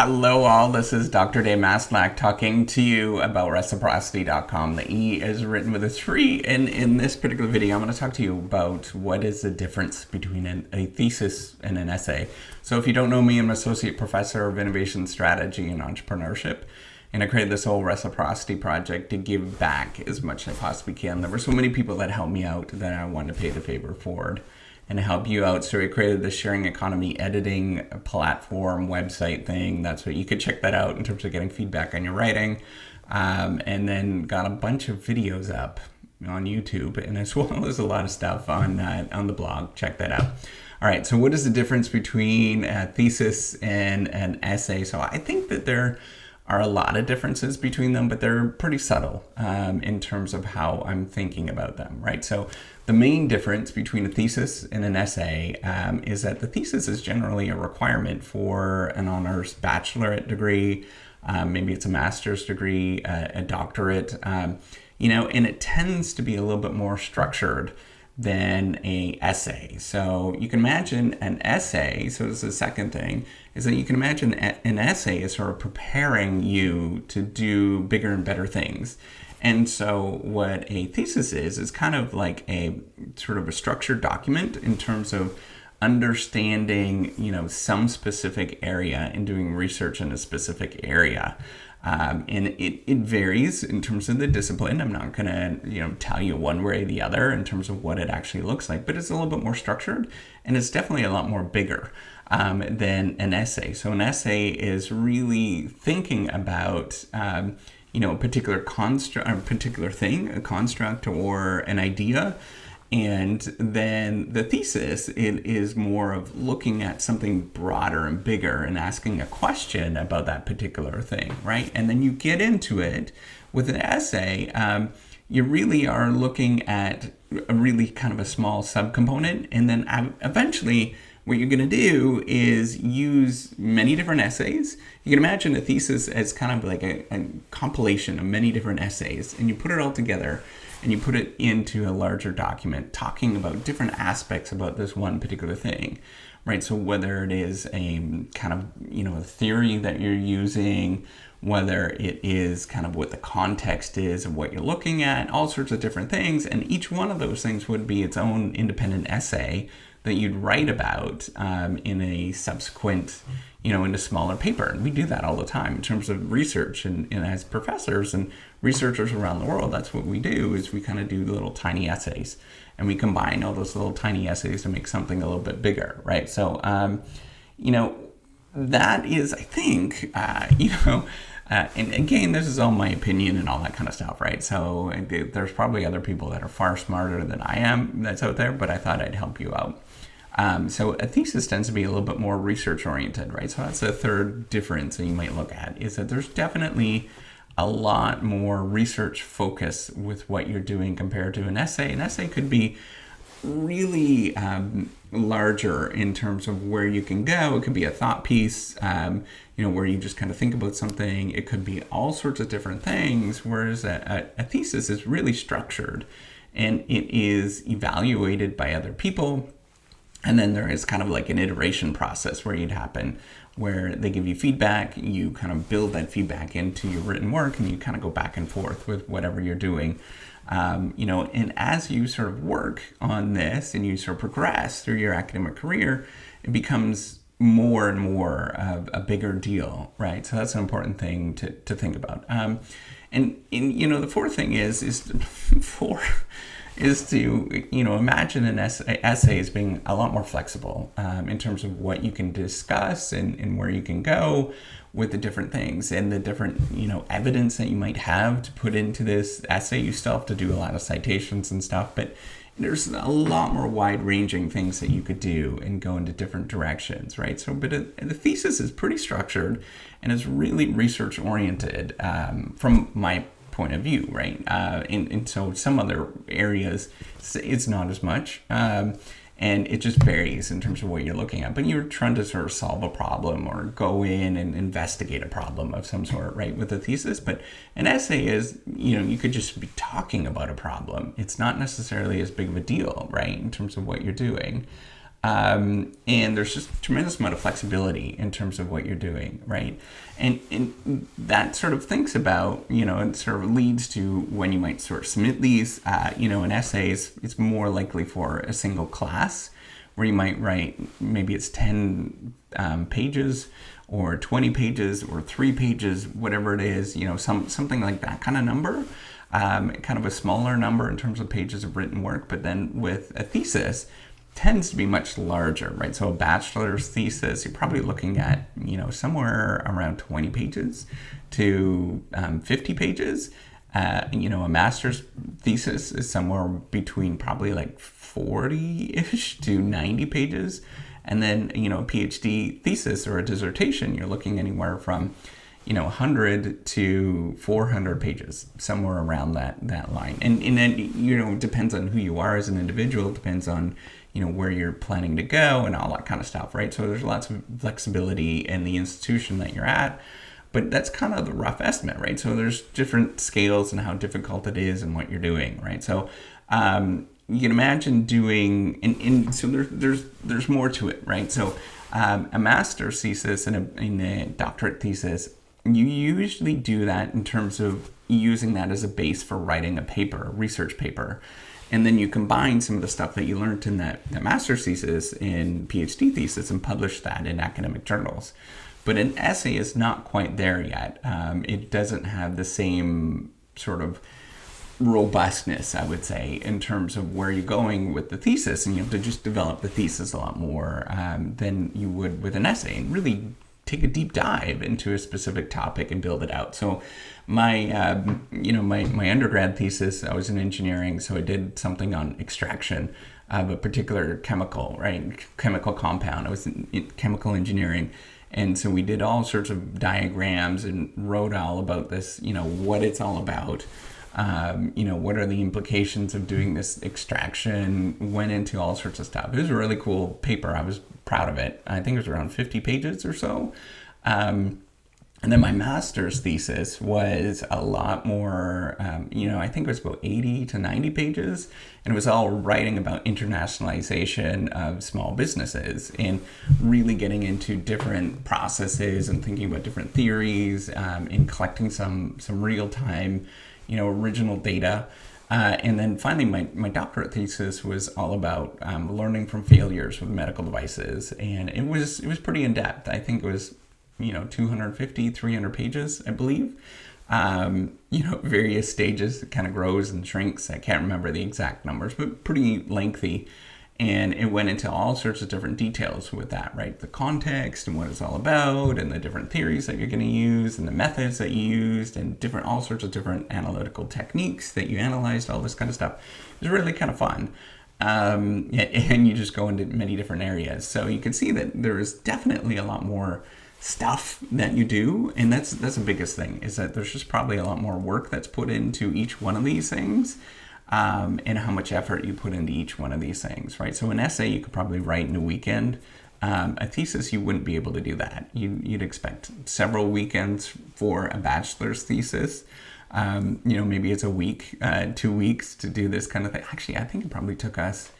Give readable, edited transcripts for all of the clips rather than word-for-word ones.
Hello all, this is Dr. Dave Maslach talking to you about reciprocity.com. The E is written with a 3, and in this particular video I'm going to talk to you about what is the difference between a thesis and an essay. So if you don't know me, I'm an associate professor of innovation strategy and entrepreneurship, and I created this whole reciprocity project to give back as much as I possibly can. There were so many people that helped me out that I wanted to pay the favor forward and help you out. So we created the sharing economy editing platform website thing. That's what you could check that out in terms of getting feedback on your writing. And then got a bunch of videos up on YouTube, and as well as a lot of stuff on the blog. Check that out. All right, so what is the difference between a thesis and an essay? So I think that there are a lot of differences between them, but they're pretty subtle in terms of how I'm thinking about them, right? So the main difference between a thesis and an essay is that the thesis is generally a requirement for an honors bachelorate degree, maybe it's a master's degree, a doctorate, and it tends to be a little bit more structured than a essay. So you can imagine an essay, so this is the second thing, is that you can imagine an essay is sort of preparing you to do bigger and better things. And so what a thesis is kind of like a sort of a structured document in terms of understanding, some specific area and doing research in a specific area. And it varies in terms of the discipline. I'm not going to, tell you one way or the other in terms of what it actually looks like, but it's a little bit more structured, and it's definitely a lot more bigger than an essay. So an essay is really thinking about, a particular construct, a particular thing, a construct or an idea. And then the thesis, it is more of looking at something broader and bigger and asking a question about that particular thing, right? And then you get into it with an essay. You really are looking at a really kind of a small subcomponent, and then eventually what you're going to do is use many different essays. You can imagine a thesis as kind of like a compilation of many different essays, and you put it all together and you put it into a larger document talking about different aspects about this one particular thing, right? So whether it is a kind of, a theory that you're using, whether it is kind of what the context is of what you're looking at, all sorts of different things. And each one of those things would be its own independent essay that you'd write about in a subsequent, in a smaller paper. And we do that all the time in terms of research. And as professors and researchers around the world, that's what we do, is we kind of do little tiny essays. And we combine all those little tiny essays to make something a little bit bigger, right? So, that is, I think, and again, this is all my opinion and all that kind of stuff, right? So there's probably other people that are far smarter than I am that's out there, but I thought I'd help you out. So a thesis tends to be a little bit more research oriented, right? So that's the third difference that you might look at, is that there's definitely a lot more research focus with what you're doing compared to an essay. An essay could be really larger in terms of where you can go. It could be a thought piece, where you just kind of think about something. It could be all sorts of different things, whereas a thesis is really structured, and it is evaluated by other people. And then there is kind of like an iteration process where where they give you feedback, you kind of build that feedback into your written work, and you kind of go back and forth with whatever you're doing. And as you sort of work on this and you sort of progress through your academic career, it becomes more and more of a bigger deal, right? So that's an important thing to think about. The fourth thing is to imagine an essay as being a lot more flexible in terms of what you can discuss and where you can go with the different things and the different evidence that you might have to put into this essay. You still have to do a lot of citations and stuff, but there's a lot more wide-ranging things that you could do and go into different directions, right? So, but the thesis is pretty structured and is really research-oriented from my point of view, right? And so some other areas, it's not as much. And it just varies in terms of what you're looking at. But you're trying to sort of solve a problem or go in and investigate a problem of some sort, right, with a thesis. But an essay is, you could just be talking about a problem. It's not necessarily as big of a deal, right, in terms of what you're doing. And there's just a tremendous amount of flexibility in terms of what you're doing, right? And that sort of thinks about, and sort of leads to when you might sort of submit these, an essay is more likely for a single class, where you might write, maybe it's 10 pages or 20 pages or 3 pages, whatever it is, something like that kind of number. Kind of a smaller number in terms of pages of written work. But then with a thesis, tends to be much larger, right? So a bachelor's thesis, you're probably looking at, somewhere around 20 pages to 50 pages. A master's thesis is somewhere between probably like 40-ish to 90 pages. And then, a PhD thesis or a dissertation, you're looking anywhere from 100 to 400 pages, somewhere around that line. And then, it depends on who you are as an individual, depends on, where you're planning to go and all that kind of stuff, right? So there's lots of flexibility in the institution that you're at, but that's kind of the rough estimate, right? So there's different scales and how difficult it is and what you're doing, right? So you can imagine doing, and so there's more to it, right? So a master's thesis and a doctorate thesis, you usually do that in terms of using that as a base for writing a paper, a research paper. And then you combine some of the stuff that you learned in that master's thesis and PhD thesis and publish that in academic journals. But an essay is not quite there yet. It doesn't have the same sort of robustness, I would say, in terms of where you're going with the thesis. And you have to just develop the thesis a lot more than you would with an essay, and really take a deep dive into a specific topic and build it out. So my my undergrad thesis, I was in engineering, so I did something on extraction of a particular chemical, right? Chemical compound. I was in chemical engineering. And so we did all sorts of diagrams and wrote all about this, what it's all about. What are the implications of doing this extraction, went into all sorts of stuff. It was a really cool paper. I was proud of it. I think it was around 50 pages or so. And then my master's thesis was a lot more, I think it was about 80 to 90 pages. And it was all writing about internationalization of small businesses and really getting into different processes and thinking about different theories and collecting some real-time original data. And then finally, my doctorate thesis was all about learning from failures with medical devices. And it was pretty in-depth. I think it was, 250, 300 pages, I believe. Various stages. It kind of grows and shrinks. I can't remember the exact numbers, but pretty lengthy. And it went into all sorts of different details with that, right? The context and what it's all about and the different theories that you're going to use and the methods that you used and all sorts of different analytical techniques that you analyzed, all this kind of stuff. It was really kind of fun. And you just go into many different areas. So you can see that there is definitely a lot more stuff that you do. And that's the biggest thing, is that there's just probably a lot more work that's put into each one of these things. And how much effort you put into each one of these things, right? So an essay you could probably write in a weekend. A thesis, you wouldn't be able to do that. You'd expect several weekends for a bachelor's thesis. Maybe it's a week, 2 weeks to do this kind of thing. Actually, I think it probably took us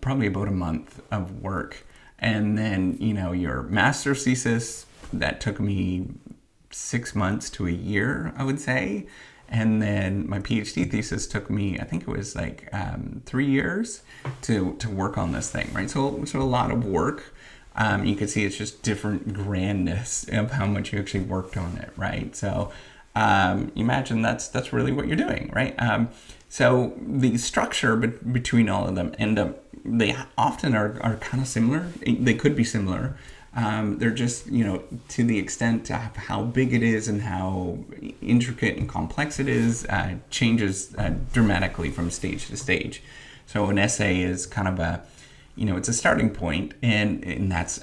probably about a month of work. And then, your master's thesis, that took me 6 months to a year, I would say. And then my PhD thesis took me, I think it was like 3 years to work on this thing, right? So a lot of work. You can see it's just different grandness of how much you actually worked on it, right? So imagine that's really what you're doing, right? So the structure between all of them they often are kind of similar. They could be similar. They're just, to the extent of how big it is and how intricate and complex it is, changes dramatically from stage to stage. So an essay is kind of it's a starting point, and that's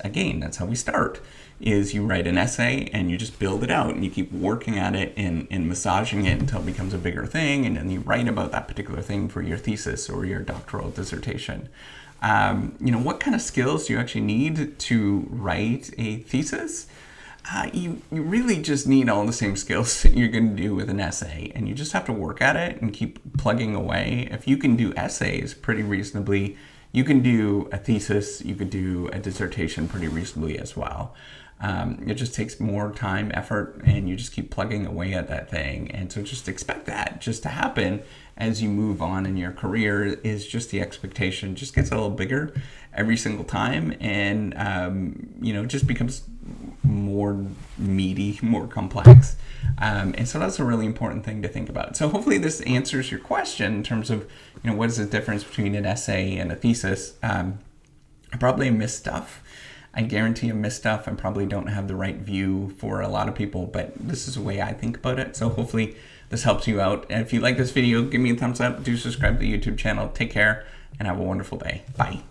how we start, is you write an essay and you just build it out and you keep working at it and massaging it until it becomes a bigger thing, and then you write about that particular thing for your thesis or your doctoral dissertation. What kind of skills do you actually need to write a thesis? You really just need all the same skills that you're going to do with an essay, and you just have to work at it and keep plugging away. If you can do essays pretty reasonably, you can do a thesis, you could do a dissertation pretty reasonably as well. It just takes more time, effort, and you just keep plugging away at that thing. And so just expect that just to happen as you move on in your career. Is just the expectation just gets a little bigger every single time, and just becomes more meaty, more complex. And so that's a really important thing to think about. So hopefully this answers your question in terms of, what is the difference between an essay and a thesis. I probably missed stuff. I guarantee I missed stuff and probably don't have the right view for a lot of people, but this is the way I think about it. So hopefully this helps you out. And if you like this video, give me a thumbs up, do subscribe to the YouTube channel. Take care and have a wonderful day. Bye.